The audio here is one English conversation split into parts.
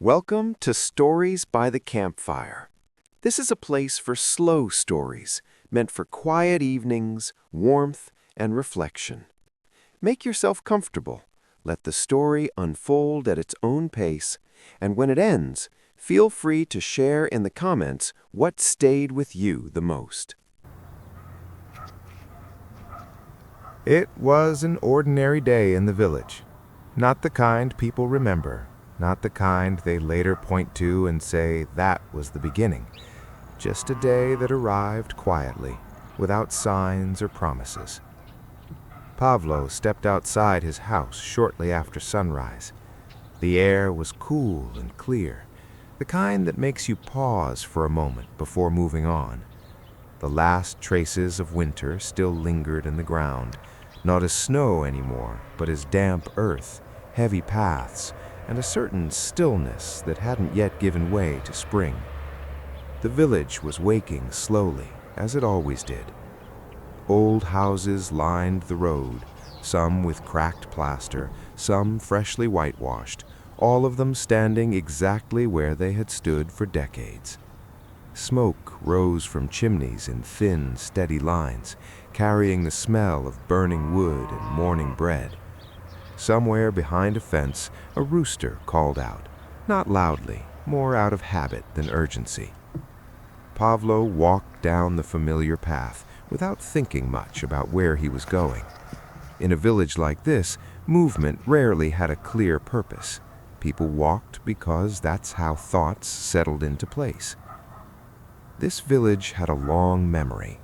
Welcome to Stories by the Campfire. This is a place for slow stories, meant for quiet evenings, warmth, and reflection. Make yourself comfortable. Let the story unfold at its own pace, and when it ends, feel free to share in the comments what stayed with you the most. It was an ordinary day in the village. Not the kind people remember, not the kind they later point to and say that was the beginning. Just a day that arrived quietly, without signs or promises. Pavlo stepped outside his house shortly after sunrise. The air was cool and clear, the kind that makes you pause for a moment before moving on. The last traces of winter still lingered in the ground, not as snow anymore, but as damp earth, heavy paths, and a certain stillness that hadn't yet given way to spring. The village was waking slowly, as it always did. Old houses lined the road, some with cracked plaster, some freshly whitewashed, all of them standing exactly where they had stood for decades. Smoke rose from chimneys in thin, steady lines, carrying the smell of burning wood and morning bread. Somewhere behind a fence, a rooster called out, not loudly, more out of habit than urgency. Pavlo walked down the familiar path without thinking much about where he was going. In a village like this, movement rarely had a clear purpose. People walked because that's how thoughts settled into place. This village had a long memory.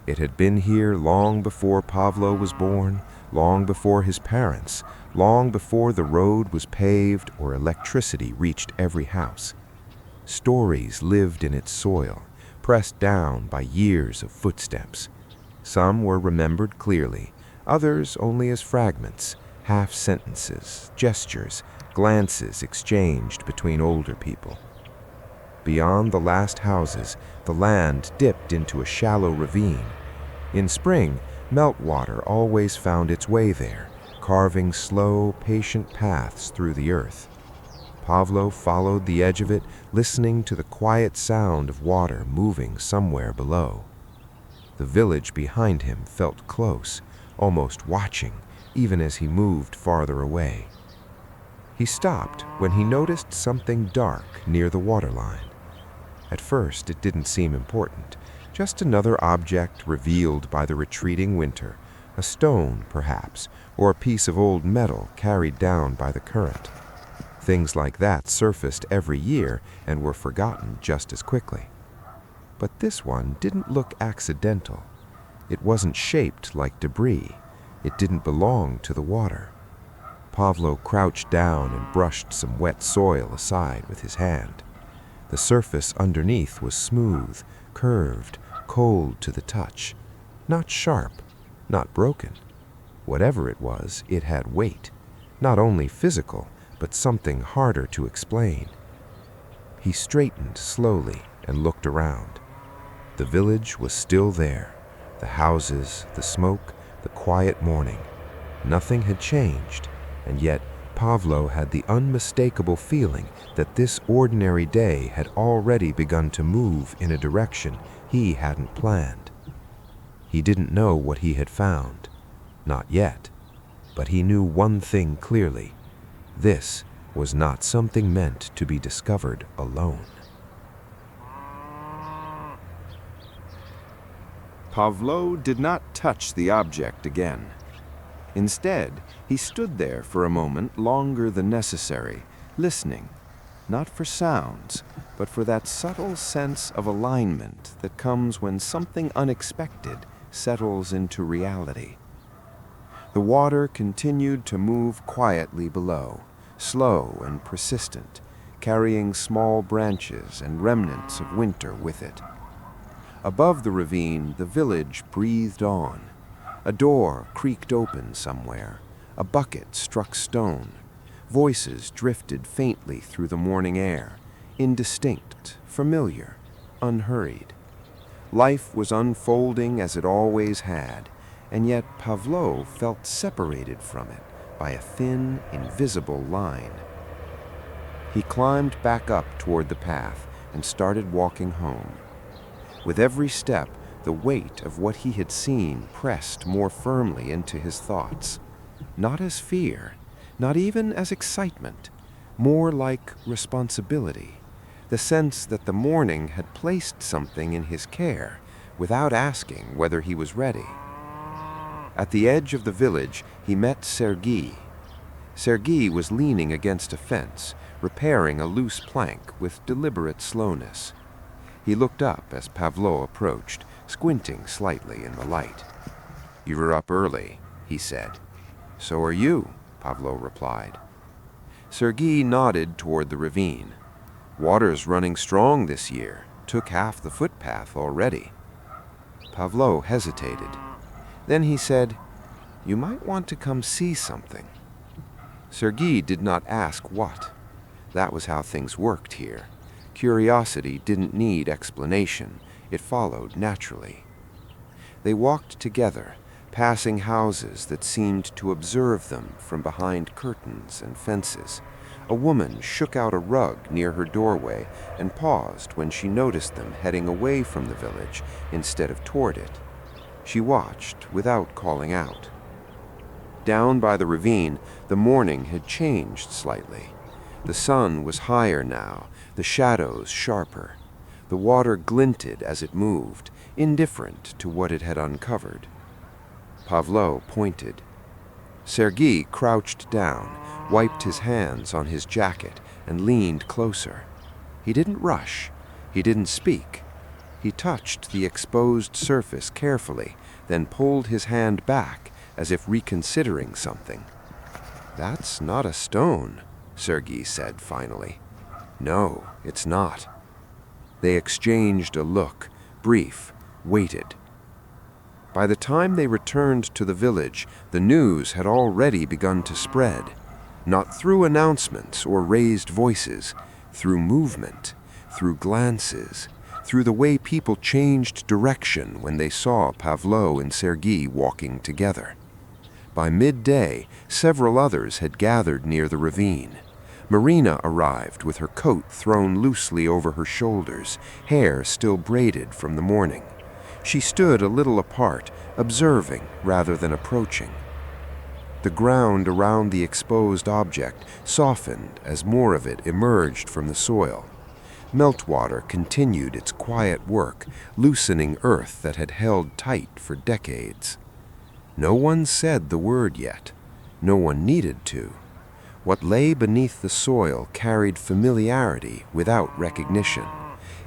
It had been here long before Pavlo was born, long before his parents, long before the road was paved or electricity reached every house. Stories lived in its soil, pressed down by years of footsteps. Some were remembered clearly, others only as fragments, half sentences, gestures, glances exchanged between older people. Beyond the last houses, the land dipped into a shallow ravine. In spring, meltwater always found its way there, carving slow, patient paths through the earth. Pavlo followed the edge of it, listening to the quiet sound of water moving somewhere below. The village behind him felt close, almost watching, even as he moved farther away. He stopped when he noticed something dark near the waterline. At first, it didn't seem important, just another object revealed by the retreating winter, a stone, perhaps, or a piece of old metal carried down by the current. Things like that surfaced every year and were forgotten just as quickly. But this one didn't look accidental. It wasn't shaped like debris. It didn't belong to the water. Pavlo crouched down and brushed some wet soil aside with his hand. The surface underneath was smooth, curved, cold to the touch. Not sharp, not broken. Whatever it was, it had weight. Not only physical, but something harder to explain. He straightened slowly and looked around. The village was still there. The houses, the smoke, the quiet morning. Nothing had changed, and yet Pavlo had the unmistakable feeling that this ordinary day had already begun to move in a direction he hadn't planned. He didn't know what he had found, not yet, but he knew one thing clearly. This was not something meant to be discovered alone. Pavlo did not touch the object again. Instead, he stood there for a moment longer than necessary, listening, not for sounds, but for that subtle sense of alignment that comes when something unexpected settles into reality. The water continued to move quietly below, slow and persistent, carrying small branches and remnants of winter with it. Above the ravine, the village breathed on. A door creaked open somewhere. A bucket struck stone. Voices drifted faintly through the morning air, indistinct, familiar, unhurried. Life was unfolding as it always had, and yet Pavlo felt separated from it by a thin, invisible line. He climbed back up toward the path and started walking home. With every step, the weight of what he had seen pressed more firmly into his thoughts. Not as fear, not even as excitement, more like responsibility, the sense that the morning had placed something in his care without asking whether he was ready. At the edge of the village, he met Sergei. Sergei was leaning against a fence, repairing a loose plank with deliberate slowness. He looked up as Pavlo approached, squinting slightly in the light. "You were up early," he said. "So are you," Pavlo replied. Sergei nodded toward the ravine. "Water's running strong this year. Took half the footpath already." Pavlo hesitated. Then he said, "You might want to come see something." Sergei did not ask what. That was how things worked here. Curiosity didn't need explanation. It followed naturally. They walked together, passing houses that seemed to observe them from behind curtains and fences. A woman shook out a rug near her doorway and paused when she noticed them heading away from the village instead of toward it. She watched without calling out. Down by the ravine, the morning had changed slightly. The sun was higher now, the shadows sharper. The water glinted as it moved, indifferent to what it had uncovered. Pavlo pointed. Sergei crouched down, wiped his hands on his jacket, and leaned closer. He didn't rush. He didn't speak. He touched the exposed surface carefully, then pulled his hand back as if reconsidering something. "That's not a stone," Sergei said finally. "No, it's not." They exchanged a look, brief, waited. By the time they returned to the village, the news had already begun to spread, not through announcements or raised voices, through movement, through glances, through the way people changed direction when they saw Pavlo and Sergei walking together. By midday, several others had gathered near the ravine. Marina arrived with her coat thrown loosely over her shoulders, hair still braided from the morning. She stood a little apart, observing rather than approaching. The ground around the exposed object softened as more of it emerged from the soil. Meltwater continued its quiet work, loosening earth that had held tight for decades. No one said the word yet. No one needed to. What lay beneath the soil carried familiarity without recognition.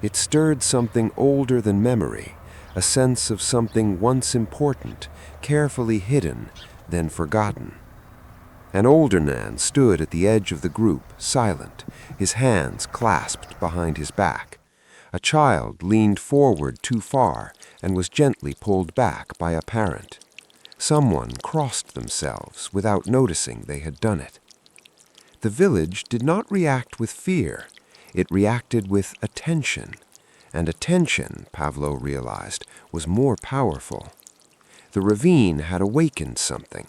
It stirred something older than memory, a sense of something once important, carefully hidden, then forgotten. An older man stood at the edge of the group, silent, his hands clasped behind his back. A child leaned forward too far and was gently pulled back by a parent. Someone crossed themselves without noticing they had done it. The village did not react with fear. It reacted with attention. And attention, Pavlo realized, was more powerful. The ravine had awakened something.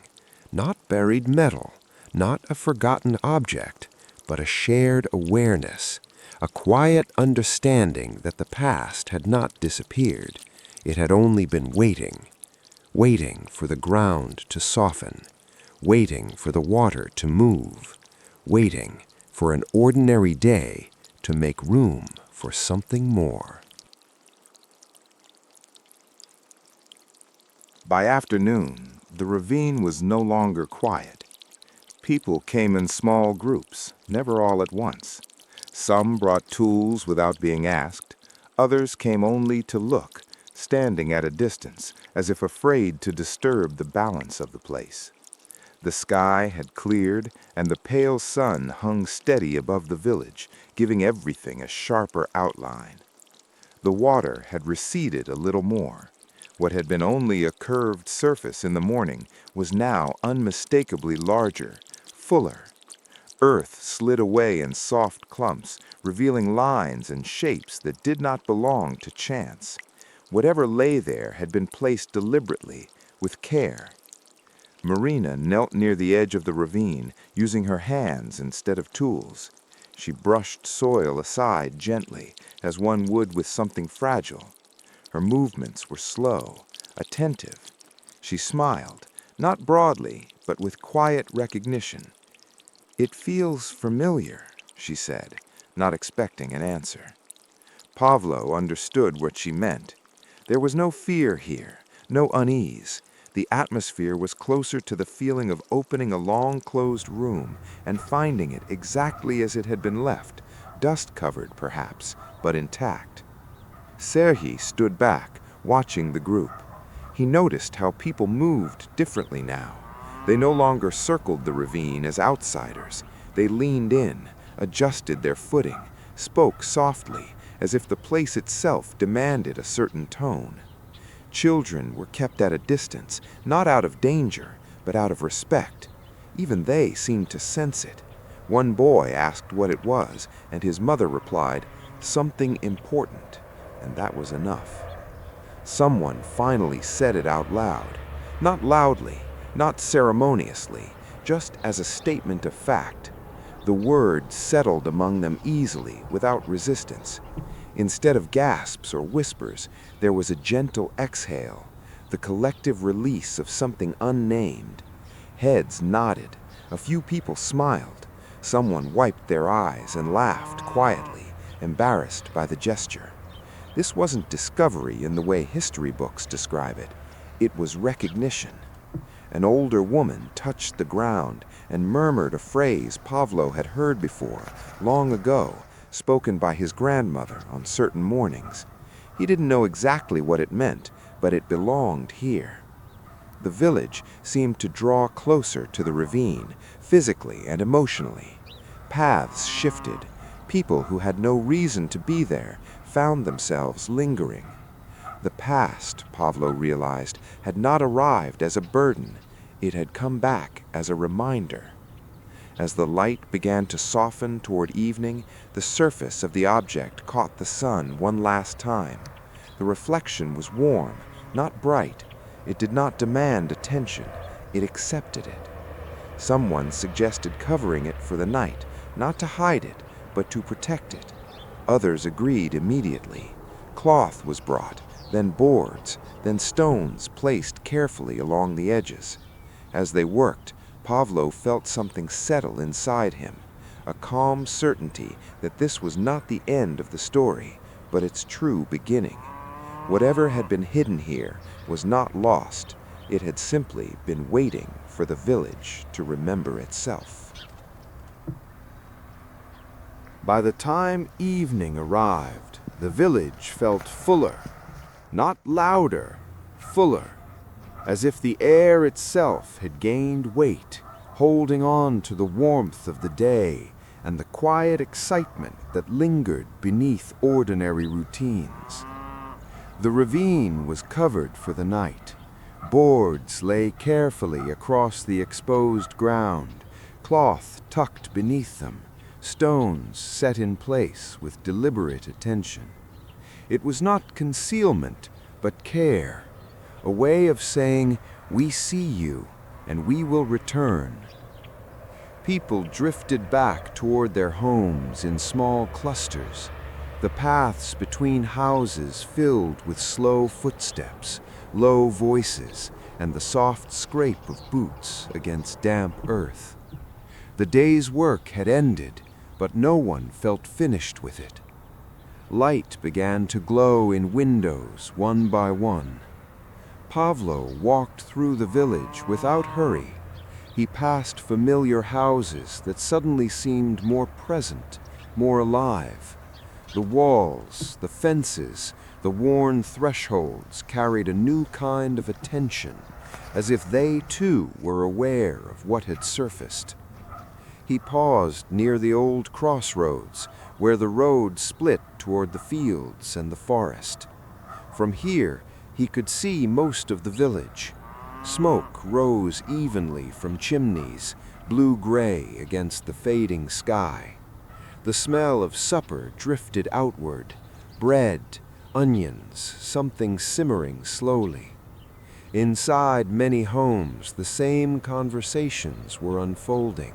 Not buried metal, not a forgotten object, but a shared awareness, a quiet understanding that the past had not disappeared. It had only been waiting for the ground to soften, waiting for the water to move, waiting for an ordinary day to make room for something more. By afternoon, the ravine was no longer quiet. People came in small groups, never all at once. Some brought tools without being asked. Others came only to look, standing at a distance, as if afraid to disturb the balance of the place. The sky had cleared, and the pale sun hung steady above the village, giving everything a sharper outline. The water had receded a little more. What had been only a curved surface in the morning was now unmistakably larger, fuller. Earth slid away in soft clumps, revealing lines and shapes that did not belong to chance. Whatever lay there had been placed deliberately, with care. Marina knelt near the edge of the ravine, using her hands instead of tools. She brushed soil aside gently, as one would with something fragile. Her movements were slow, attentive. She smiled, not broadly, but with quiet recognition. "It feels familiar," she said, not expecting an answer. Pavlo understood what she meant. There was no fear here, no unease. The atmosphere was closer to the feeling of opening a long-closed room and finding it exactly as it had been left, dust-covered perhaps, but intact. Serhi stood back, watching the group. He noticed how people moved differently now. They no longer circled the ravine as outsiders. They leaned in, adjusted their footing, spoke softly, as if the place itself demanded a certain tone. Children were kept at a distance, not out of danger, but out of respect. Even they seemed to sense it. One boy asked what it was, and his mother replied, "Something important," and that was enough. Someone finally said it out loud, not loudly, not ceremoniously, just as a statement of fact. The word settled among them easily, without resistance. Instead of gasps or whispers, there was a gentle exhale, the collective release of something unnamed. Heads nodded, a few people smiled, someone wiped their eyes and laughed quietly, embarrassed by the gesture. This wasn't discovery in the way history books describe it. It was recognition. An older woman touched the ground and murmured a phrase Pavlo had heard before, long ago, spoken by his grandmother on certain mornings. He didn't know exactly what it meant, but it belonged here. The village seemed to draw closer to the ravine, physically and emotionally. Paths shifted. People who had no reason to be there found themselves lingering. The past, Pavlo realized, had not arrived as a burden. It had come back as a reminder. As the light began to soften toward evening, the surface of the object caught the sun one last time. The reflection was warm, not bright. It did not demand attention. It accepted it. Someone suggested covering it for the night, not to hide it, but to protect it. Others agreed immediately. Cloth was brought, then boards, then stones placed carefully along the edges. As they worked, Pavlo felt something settle inside him, a calm certainty that this was not the end of the story, but its true beginning. Whatever had been hidden here was not lost. It had simply been waiting for the village to remember itself. By the time evening arrived, the village felt fuller, not louder, fuller, as if the air itself had gained weight, holding on to the warmth of the day and the quiet excitement that lingered beneath ordinary routines. The ravine was covered for the night. Boards lay carefully across the exposed ground, cloth tucked beneath them, stones set in place with deliberate attention. It was not concealment, but care, a way of saying, "We see you, and we will return." People drifted back toward their homes in small clusters, the paths between houses filled with slow footsteps, low voices, and the soft scrape of boots against damp earth. The day's work had ended, but no one felt finished with it. Light began to glow in windows one by one. Pavlo walked through the village without hurry. He passed familiar houses that suddenly seemed more present, more alive. The walls, the fences, the worn thresholds carried a new kind of attention, as if they too were aware of what had surfaced. He paused near the old crossroads, where the road split toward the fields and the forest. From here, he could see most of the village. Smoke rose evenly from chimneys, blue-gray against the fading sky. The smell of supper drifted outward, bread, onions, something simmering slowly. Inside many homes, the same conversations were unfolding.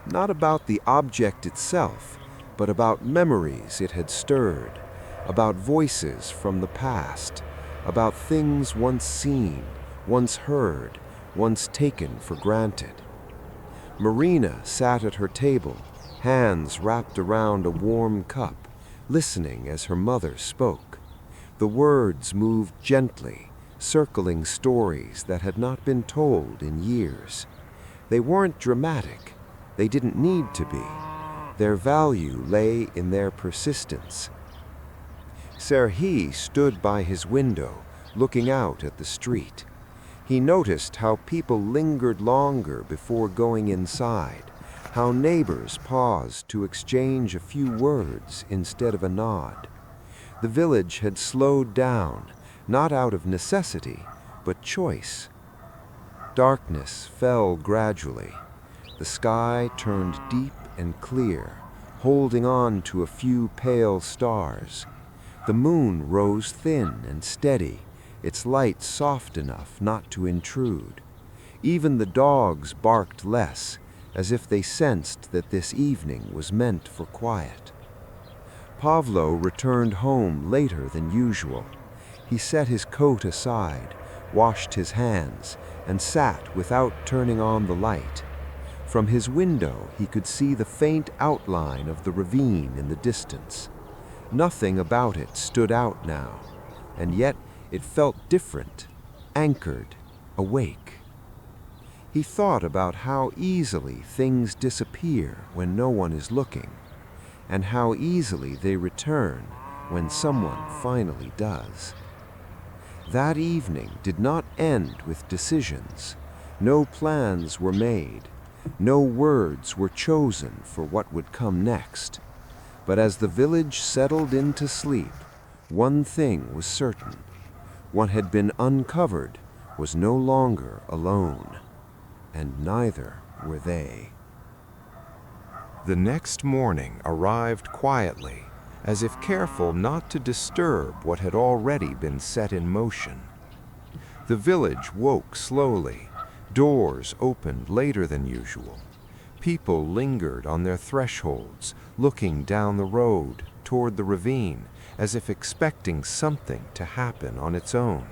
Not about the object itself, but about memories it had stirred, about voices from the past, about things once seen, once heard, once taken for granted. Marina sat at her table, hands wrapped around a warm cup, listening as her mother spoke. The words moved gently, circling stories that had not been told in years. They weren't dramatic. They didn't need to be. Their value lay in their persistence. Serhiy stood by his window, looking out at the street. He noticed how people lingered longer before going inside, how neighbors paused to exchange a few words instead of a nod. The village had slowed down, not out of necessity, but choice. Darkness fell gradually. The sky turned deep and clear, holding on to a few pale stars. The moon rose thin and steady, its light soft enough not to intrude. Even the dogs barked less, as if they sensed that this evening was meant for quiet. Pavlo returned home later than usual. He set his coat aside, washed his hands, and sat without turning on the light. From his window he could see the faint outline of the ravine in the distance. Nothing about it stood out now, and yet it felt different, anchored, awake. He thought about how easily things disappear when no one is looking, and how easily they return when someone finally does. That evening did not end with decisions. No plans were made. No words were chosen for what would come next. But as the village settled into sleep, one thing was certain. What had been uncovered was no longer alone, and neither were they. The next morning arrived quietly, as if careful not to disturb what had already been set in motion. The village woke slowly. Doors opened later than usual. People lingered on their thresholds, looking down the road toward the ravine, as if expecting something to happen on its own.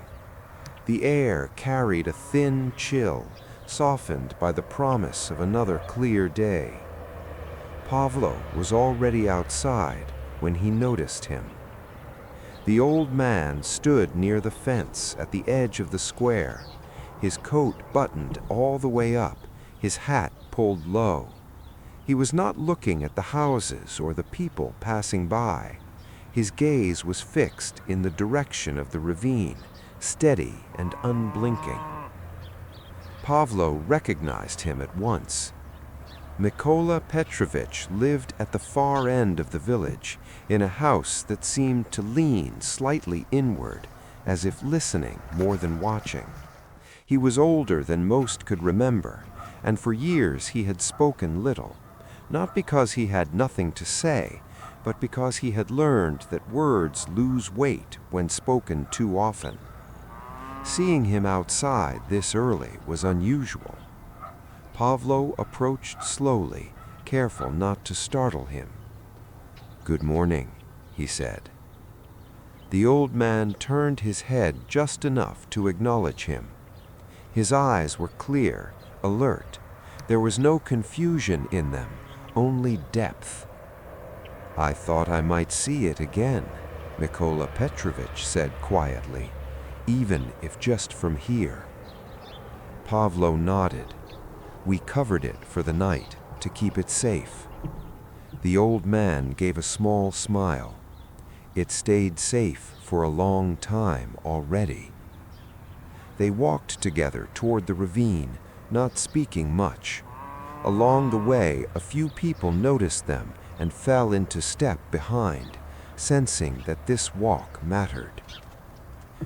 The air carried a thin chill, softened by the promise of another clear day. Pavlo was already outside when he noticed him. The old man stood near the fence at the edge of the square, his coat buttoned all the way up, his hat pulled low. He was not looking at the houses or the people passing by. His gaze was fixed in the direction of the ravine, steady and unblinking. Pavlo recognized him at once. Mykola Petrovich lived at the far end of the village, in a house that seemed to lean slightly inward, as if listening more than watching. He was older than most could remember, and for years he had spoken little, not because he had nothing to say, but because he had learned that words lose weight when spoken too often. Seeing him outside this early was unusual. Pavlo approached slowly, careful not to startle him. "Good morning," he said. The old man turned his head just enough to acknowledge him. His eyes were clear, alert. There was no confusion in them, only depth. "I thought I might see it again," Mykola Petrovich said quietly, "even if just from here." Pavlo nodded. "We covered it for the night to keep it safe." The old man gave a small smile. "It stayed safe for a long time already." They walked together toward the ravine, not speaking much. Along the way, a few people noticed them and fell into step behind, sensing that this walk mattered.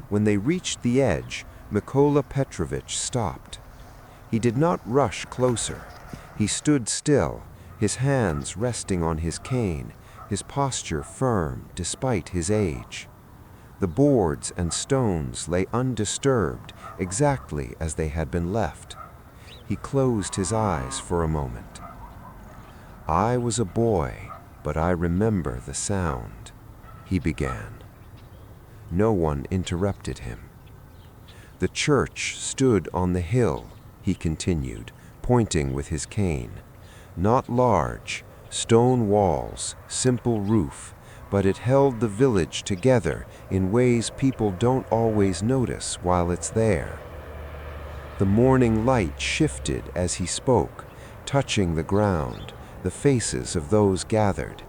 When they reached the edge, Mykola Petrovich stopped. He did not rush closer. He stood still, his hands resting on his cane, his posture firm despite his age. The boards and stones lay undisturbed, exactly as they had been left. He closed his eyes for a moment. "I was a boy," But I remember the sound," he began. No one interrupted him. "The church stood on the hill," he continued, pointing with his cane. "Not large, stone walls, simple roof, but it held the village together in ways people don't always notice while it's there." The morning light shifted as he spoke, touching the ground, the faces of those gathered.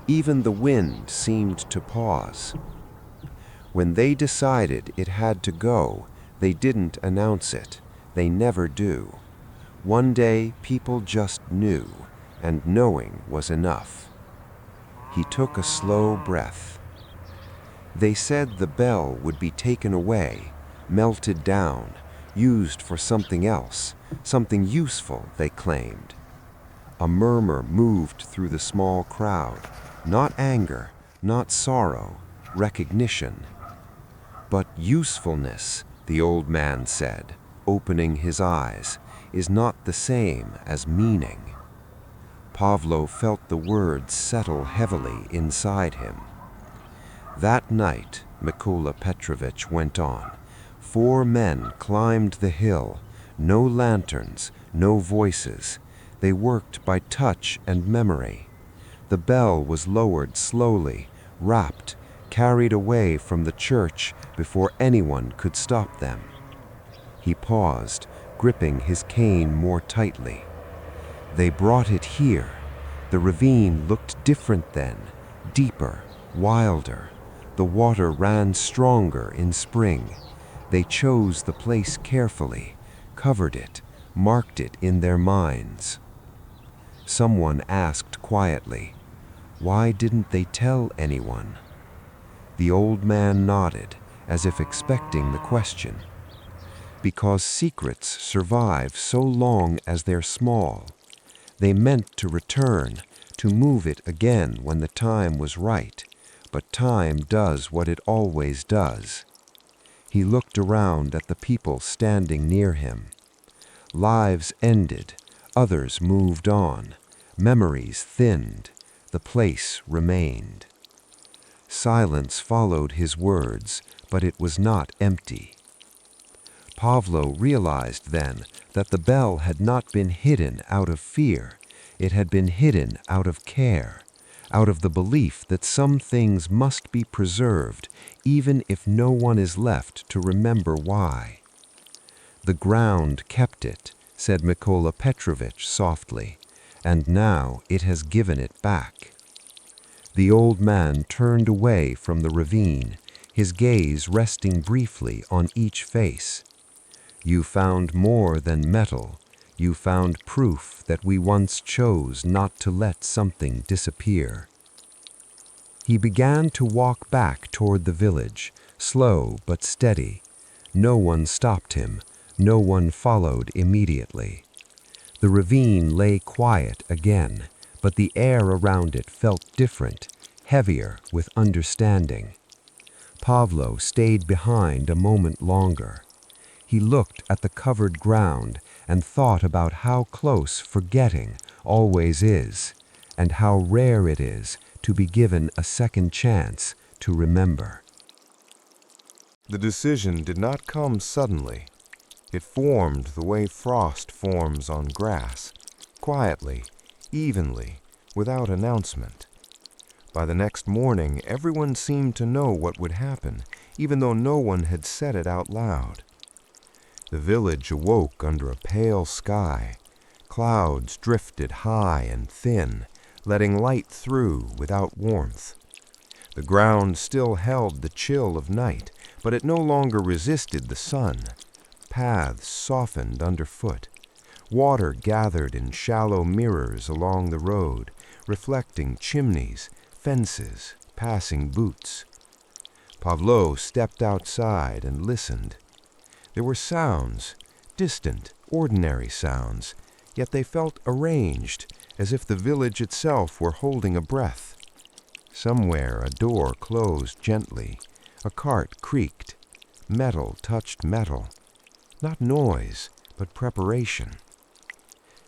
Even the wind seemed to pause. When they decided it had to go, they didn't announce it. They never do. One day people just knew, and knowing was enough. He took a slow breath. "They said the bell would be taken away, melted down, used for something else, something useful," they claimed. A murmur moved through the small crowd, not anger, not sorrow, recognition. "But usefulness," the old man said, opening his eyes, "is not the same as meaning." Pavlo felt the words settle heavily inside him. "That night," Mykola Petrovich went on, "4 men climbed the hill, no lanterns, no voices. They worked by touch and memory. The bell was lowered slowly, wrapped, carried away from the church before anyone could stop them." He paused, gripping his cane more tightly. "They brought it here. The ravine looked different then, deeper, wilder. The water ran stronger in spring. They chose the place carefully, covered it, marked it in their minds." Someone asked quietly, "Why didn't they tell anyone?" The old man nodded, as if expecting the question. "Because secrets survive so long as they're small. They meant to return, to move it again when the time was right, but time does what it always does." He looked around at the people standing near him. Lives ended, others moved on, memories thinned, the place remained. Silence followed his words, but it was not empty. Pavlo realized then that the bell had not been hidden out of fear. It had been hidden out of care, out of the belief that some things must be preserved, even if no one is left to remember why. "The ground kept it," said Mykola Petrovich softly, "and now it has given it back." The old man turned away from the ravine, his gaze resting briefly on each face. "You found more than metal. You found proof that we once chose not to let something disappear." He began to walk back toward the village, slow but steady. No one stopped him. No one followed immediately. The ravine lay quiet again, but the air around it felt different, heavier with understanding. Pavlo stayed behind a moment longer. He looked at the covered ground and thought about how close forgetting always is, and how rare it is to be given a second chance to remember. The decision did not come suddenly. It formed the way frost forms on grass, quietly, evenly, without announcement. By the next morning, everyone seemed to know what would happen, even though no one had said it out loud. The village awoke under a pale sky. Clouds drifted high and thin, letting light through without warmth. The ground still held the chill of night, but it no longer resisted the sun. Paths softened underfoot. Water gathered in shallow mirrors along the road, reflecting chimneys, fences, passing boots. Pavlo stepped outside and listened. There were sounds, distant, ordinary sounds, yet they felt arranged, as if the village itself were holding a breath. Somewhere a door closed gently, a cart creaked, metal touched metal. Not noise, but preparation.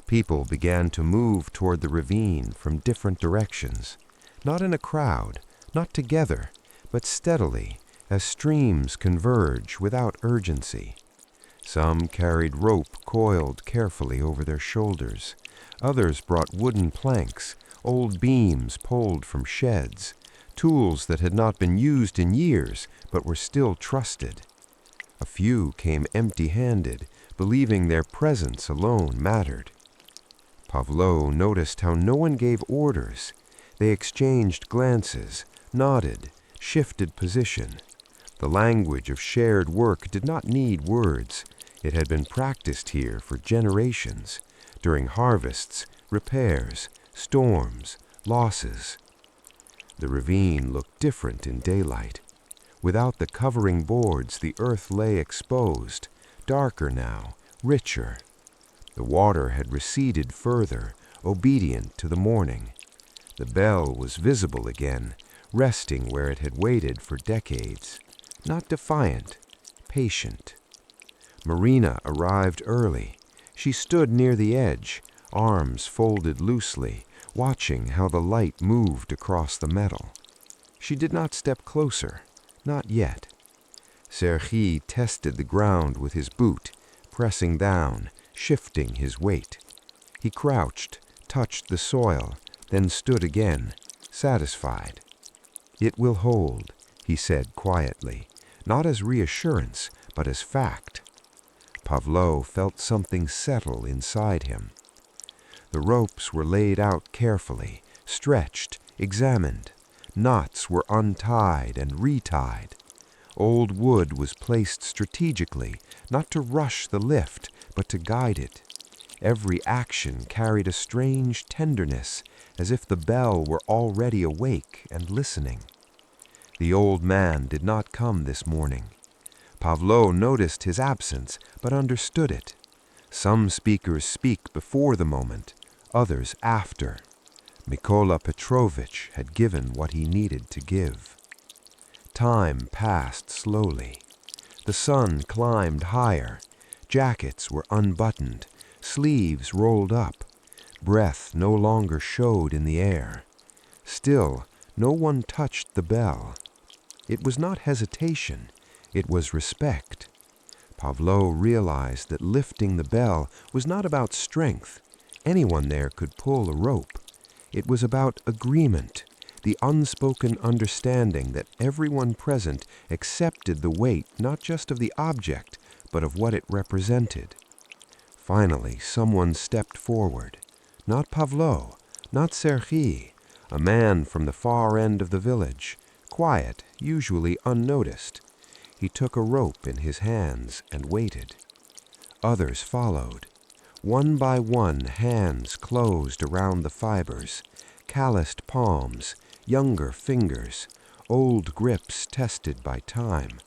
People began to move toward the ravine from different directions. not in a crowd, not together, but steadily, as streams converge without urgency. Some carried rope coiled carefully over their shoulders. Others brought wooden planks, old beams pulled from sheds, tools that had not been used in years but were still trusted. A few came empty-handed, believing their presence alone mattered. Pavlo noticed how no one gave orders. They exchanged glances, nodded, shifted position. The language of shared work did not need words. It had been practiced here for generations, during harvests, repairs, storms, losses. The ravine looked different in daylight. Without the covering boards, the earth lay exposed, darker now, richer. The water had receded further, obedient to the morning. The bell was visible again, resting where it had waited for decades. Not defiant, patient. Marina arrived early. She stood near the edge, arms folded loosely, watching how the light moved across the metal. She did not step closer, not yet. Sergi tested the ground with his boot, pressing down, shifting his weight. He crouched, touched the soil, then stood again, satisfied. "It will hold," he said quietly, not as reassurance, but as fact. Pavlo felt something settle inside him. The ropes were laid out carefully, stretched, examined. Knots were untied and retied. Old wood was placed strategically, not to rush the lift, but to guide it. Every action carried a strange tenderness, as if the bell were already awake and listening. The old man did not come this morning. Pavlo noticed his absence, but understood it. Some speakers speak before the moment, others after. Mikola Petrovich had given what he needed to give. Time passed slowly. The sun climbed higher. Jackets were unbuttoned, sleeves rolled up. Breath no longer showed in the air. Still, no one touched the bell. It was not hesitation. It was respect. Pavlo realized that lifting the bell was not about strength. Anyone there could pull a rope. It was about agreement, the unspoken understanding that everyone present accepted the weight not just of the object, but of what it represented. Finally, someone stepped forward. Not Pavlo, not Sergi, a man from the far end of the village, quiet, usually unnoticed. He took a rope in his hands and waited. Others followed. One by one, hands closed around the fibers, calloused palms, younger fingers, old grips tested by time.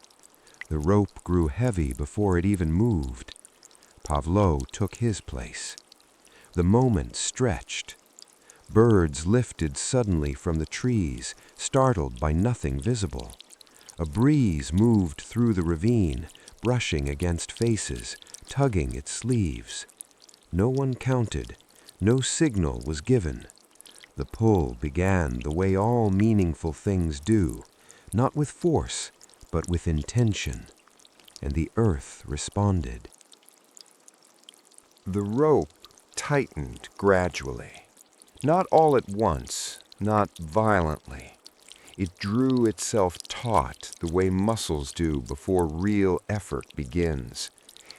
The rope grew heavy before it even moved. Pavlo took his place. The moment stretched. Birds lifted suddenly from the trees, startled by nothing visible. A breeze moved through the ravine, brushing against faces, tugging at sleeves. No one counted. No signal was given. The pull began the way all meaningful things do, not with force, but with intention. And the earth responded. The rope tightened gradually. Not all at once, not violently. It drew itself taut the way muscles do before real effort begins.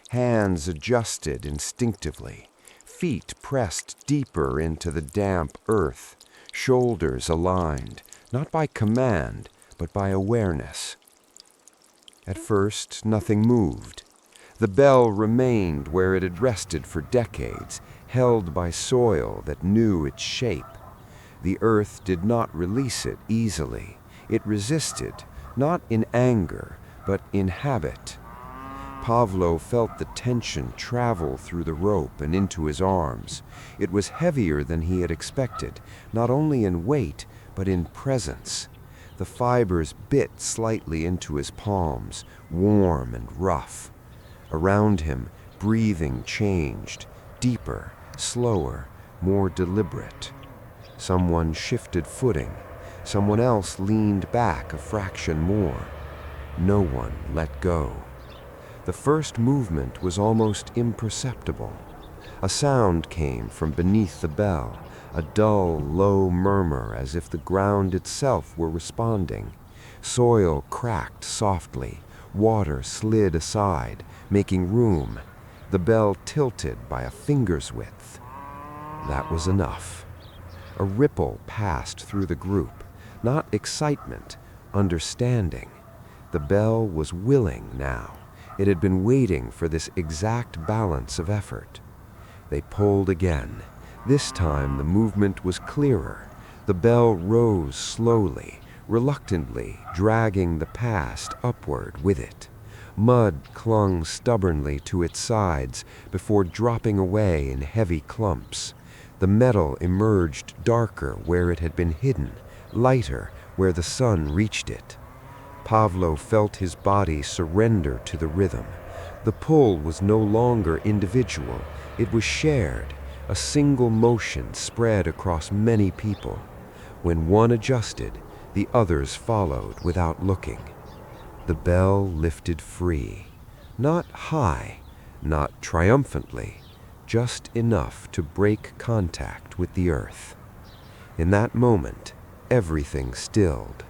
Hands adjusted instinctively, feet pressed deeper into the damp earth, shoulders aligned, not by command, but by awareness. At first, nothing moved. The bell remained where it had rested for decades, held by soil that knew its shape. The earth did not release it easily. It resisted, not in anger, but in habit. Pavlo felt the tension travel through the rope and into his arms. It was heavier than he had expected, not only in weight, but in presence. The fibers bit slightly into his palms, warm and rough. Around him, breathing changed, deeper, slower, more deliberate. Someone shifted footing. Someone else leaned back a fraction more. No one let go. The first movement was almost imperceptible. A sound came from beneath the bell, a dull, low murmur as if the ground itself were responding. Soil cracked softly, water slid aside, making room. The bell tilted by a finger's width. That was enough. A ripple passed through the group, not excitement, understanding. The bell was willing now. It had been waiting for this exact balance of effort. They pulled again. This time the movement was clearer. The bell rose slowly, reluctantly, dragging the past upward with it. Mud clung stubbornly to its sides before dropping away in heavy clumps. The metal emerged darker where it had been hidden, lighter where the sun reached it. Pavlo felt his body surrender to the rhythm. The pull was no longer individual. It was shared. A single motion spread across many people. When one adjusted, the others followed without looking. The bell lifted free. Not high, not triumphantly, just enough to break contact with the earth. In that moment, everything stilled.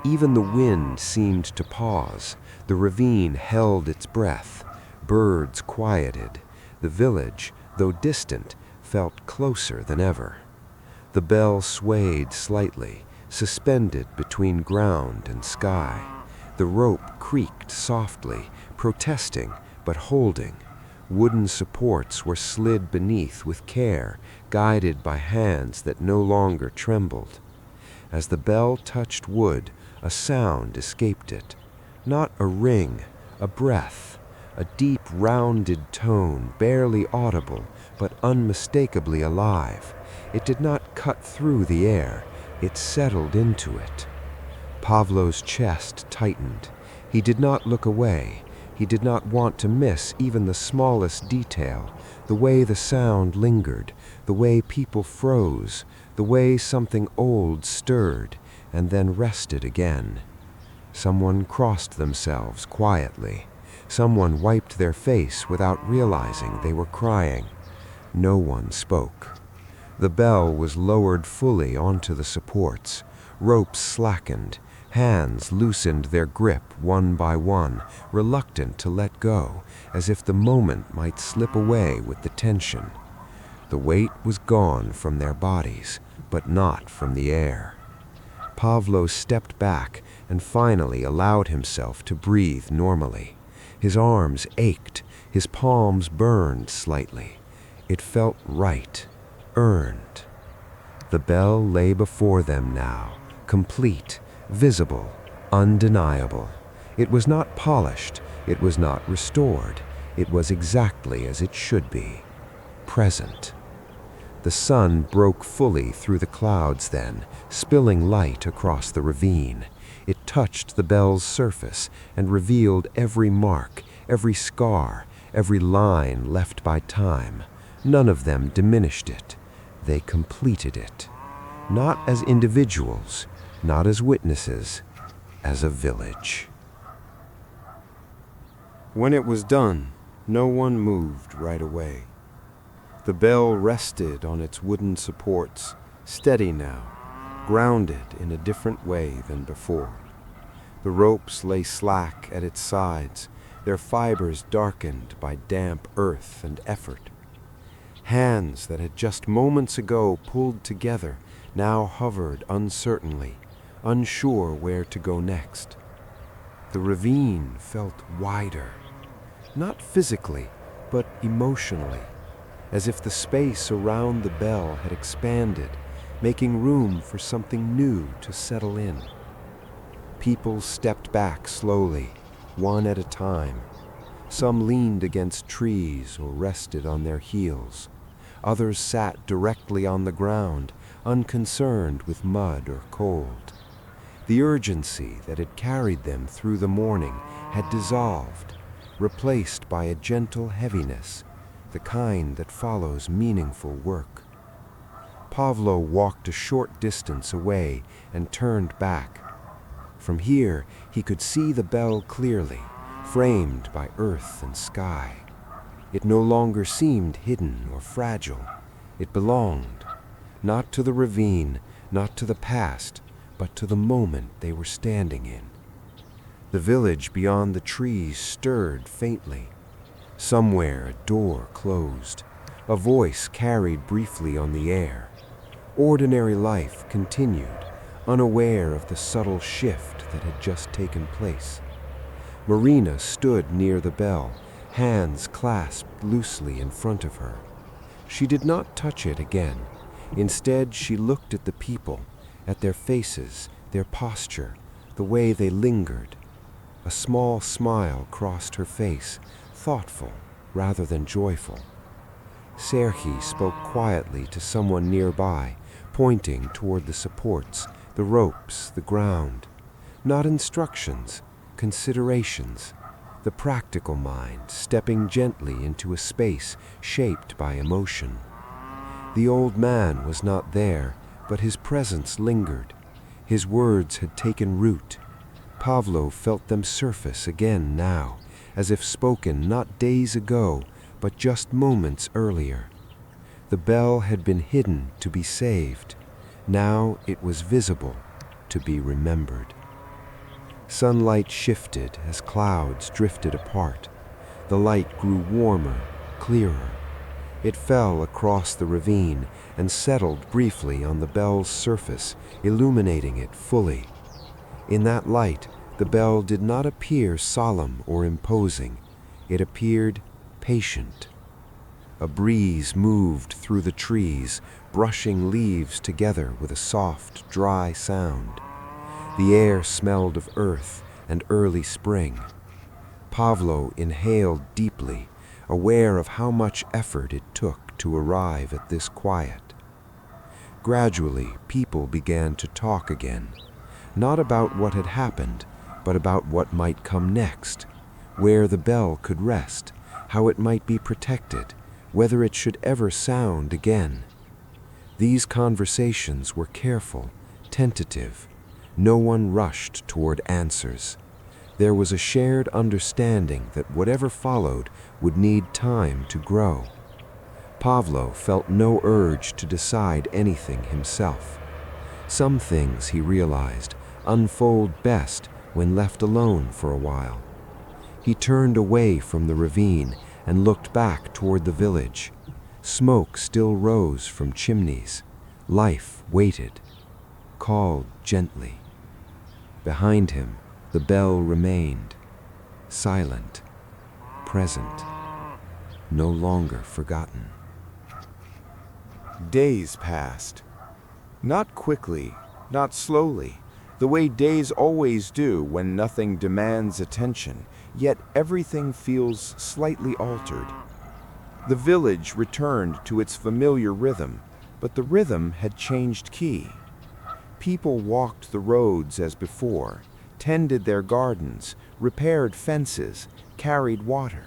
Even the wind seemed to pause. The ravine held its breath. Birds quieted. The village, though distant, felt closer than ever. The bell swayed slightly, suspended between ground and sky. The rope creaked softly, protesting but holding. Wooden supports were slid beneath with care, guided by hands that no longer trembled. As the bell touched wood, a sound escaped it. Not a ring, a breath, a deep, rounded tone, barely audible, but unmistakably alive. It did not cut through the air, it settled into it. Pavlo's chest tightened. He did not look away. He did not want to miss even the smallest detail, the way the sound lingered, the way people froze, the way something old stirred and then rested again. Someone crossed themselves quietly. Someone wiped their face without realizing they were crying. No one spoke. The bell was lowered fully onto the supports. Ropes slackened. Hands loosened their grip one by one, reluctant to let go, as if the moment might slip away with the tension. The weight was gone from their bodies, but not from the air. Pavlo stepped back and finally allowed himself to breathe normally. His arms ached, his palms burned slightly. It felt right, earned. The bell lay before them now, complete, visible, undeniable. It was not polished, it was not restored. It was exactly as it should be, present. The sun broke fully through the clouds then, spilling light across the ravine. It touched the bell's surface and revealed every mark, every scar, every line left by time. None of them diminished it. They completed it. Not as individuals, not as witnesses, as a village. When it was done, no one moved right away. The bell rested on its wooden supports, steady now, grounded in a different way than before. The ropes lay slack at its sides, their fibers darkened by damp earth and effort. Hands that had just moments ago pulled together now hovered uncertainly, unsure where to go next. The ravine felt wider, not physically, but emotionally, as if the space around the bell had expanded, making room for something new to settle in. People stepped back slowly, one at a time. Some leaned against trees or rested on their heels. Others sat directly on the ground, unconcerned with mud or cold. The urgency that had carried them through the morning had dissolved, replaced by a gentle heaviness, the kind that follows meaningful work. Pavlo walked a short distance away and turned back. From here, he could see the bell clearly, framed by earth and sky. It no longer seemed hidden or fragile. It belonged, not to the ravine, not to the past, but to the moment they were standing in. The village beyond the trees stirred faintly. Somewhere a door closed. A voice carried briefly on the air. Ordinary life continued, unaware of the subtle shift that had just taken place. Marina stood near the bell, hands clasped loosely in front of her. She did not touch it again. Instead, she looked at the people, at their faces, their posture, the way they lingered. A small smile crossed her face, thoughtful rather than joyful. Serhi spoke quietly to someone nearby, pointing toward the supports, the ropes, the ground. Not instructions, considerations. The practical mind stepping gently into a space shaped by emotion. The old man was not there, but his presence lingered. His words had taken root. Pavlo felt them surface again now, as if spoken not days ago, but just moments earlier. The bell had been hidden to be saved. Now it was visible to be remembered. Sunlight shifted as clouds drifted apart. The light grew warmer, clearer. It fell across the ravine and settled briefly on the bell's surface, illuminating it fully. In that light, the bell did not appear solemn or imposing. It appeared patient. A breeze moved through the trees, brushing leaves together with a soft, dry sound. The air smelled of earth and early spring. Pavlo inhaled deeply, aware of how much effort it took to arrive at this quiet. Gradually, people began to talk again, not about what had happened, but about what might come next, where the bell could rest, how it might be protected, whether it should ever sound again. These conversations were careful, tentative. No one rushed toward answers. There was a shared understanding that whatever followed would need time to grow. Pavlo felt no urge to decide anything himself. Some things, he realized, unfold best when left alone for a while. He turned away from the ravine and looked back toward the village. Smoke still rose from chimneys. Life waited, called gently. Behind him, the bell remained, silent, present, no longer forgotten. Days passed. Not quickly, not slowly, the way days always do when nothing demands attention, yet everything feels slightly altered. The village returned to its familiar rhythm, but the rhythm had changed key. People walked the roads as before, tended their gardens, repaired fences, carried water.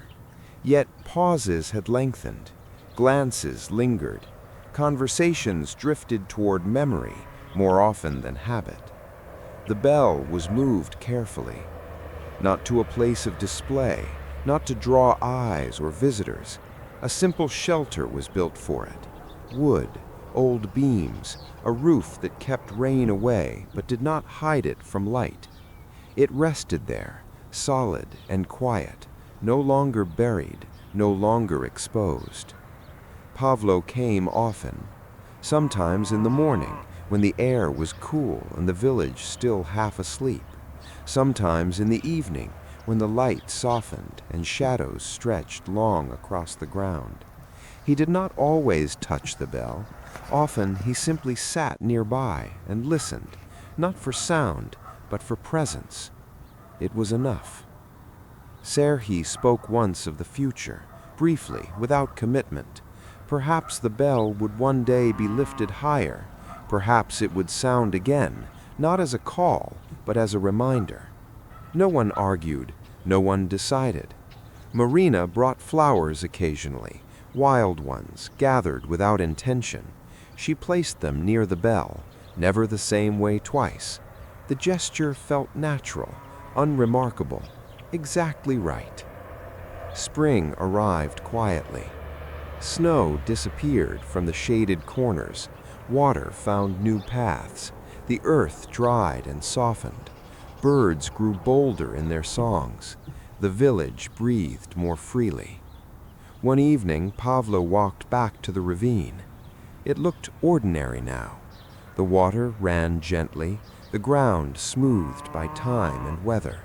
Yet pauses had lengthened, glances lingered, conversations drifted toward memory more often than habit. The bell was moved carefully, not to a place of display, not to draw eyes or visitors. A simple shelter was built for it. Wood, old beams, a roof that kept rain away but did not hide it from light. It rested there, solid and quiet, no longer buried, no longer exposed. Pavlo came often, sometimes in the morning when the air was cool and the village still half asleep, sometimes in the evening when the light softened and shadows stretched long across the ground. He did not always touch the bell. Often he simply sat nearby and listened, not for sound, but for presence. It was enough. Serhi spoke once of the future, briefly, without commitment. Perhaps the bell would one day be lifted higher. Perhaps it would sound again, not as a call, but as a reminder. No one argued, no one decided. Marina brought flowers occasionally, wild ones, gathered without intention. She placed them near the bell, never the same way twice. The gesture felt natural, unremarkable, exactly right. Spring arrived quietly. Snow disappeared from the shaded corners. Water found new paths. The earth dried and softened. Birds grew bolder in their songs. The village breathed more freely. One evening, Pavlo walked back to the ravine. It looked ordinary now. The water ran gently, the ground smoothed by time and weather.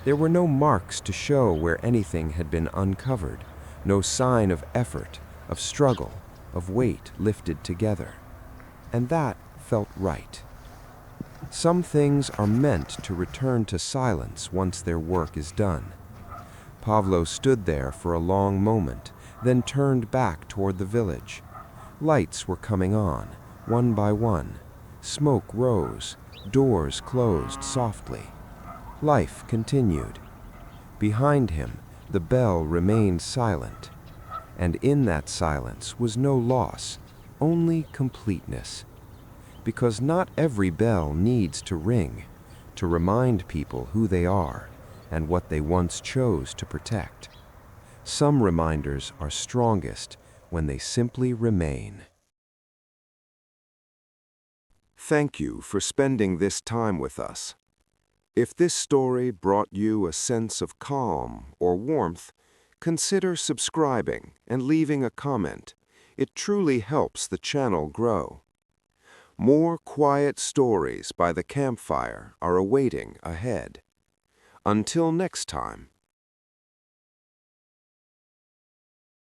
There were no marks to show where anything had been uncovered, no sign of effort, of struggle, of weight lifted together. And that felt right. Some things are meant to return to silence once their work is done. Pavlo stood there for a long moment, then turned back toward the village. Lights were coming on, one by one. Smoke rose, doors closed softly. Life continued. Behind him, the bell remained silent. And in that silence was no loss, only completeness. Because not every bell needs to ring to remind people who they are and what they once chose to protect. Some reminders are strongest when they simply remain. Thank you for spending this time with us. If this story brought you a sense of calm or warmth, consider subscribing and leaving a comment. It truly helps the channel grow. More quiet stories by the Campfire are awaiting ahead. Until next time.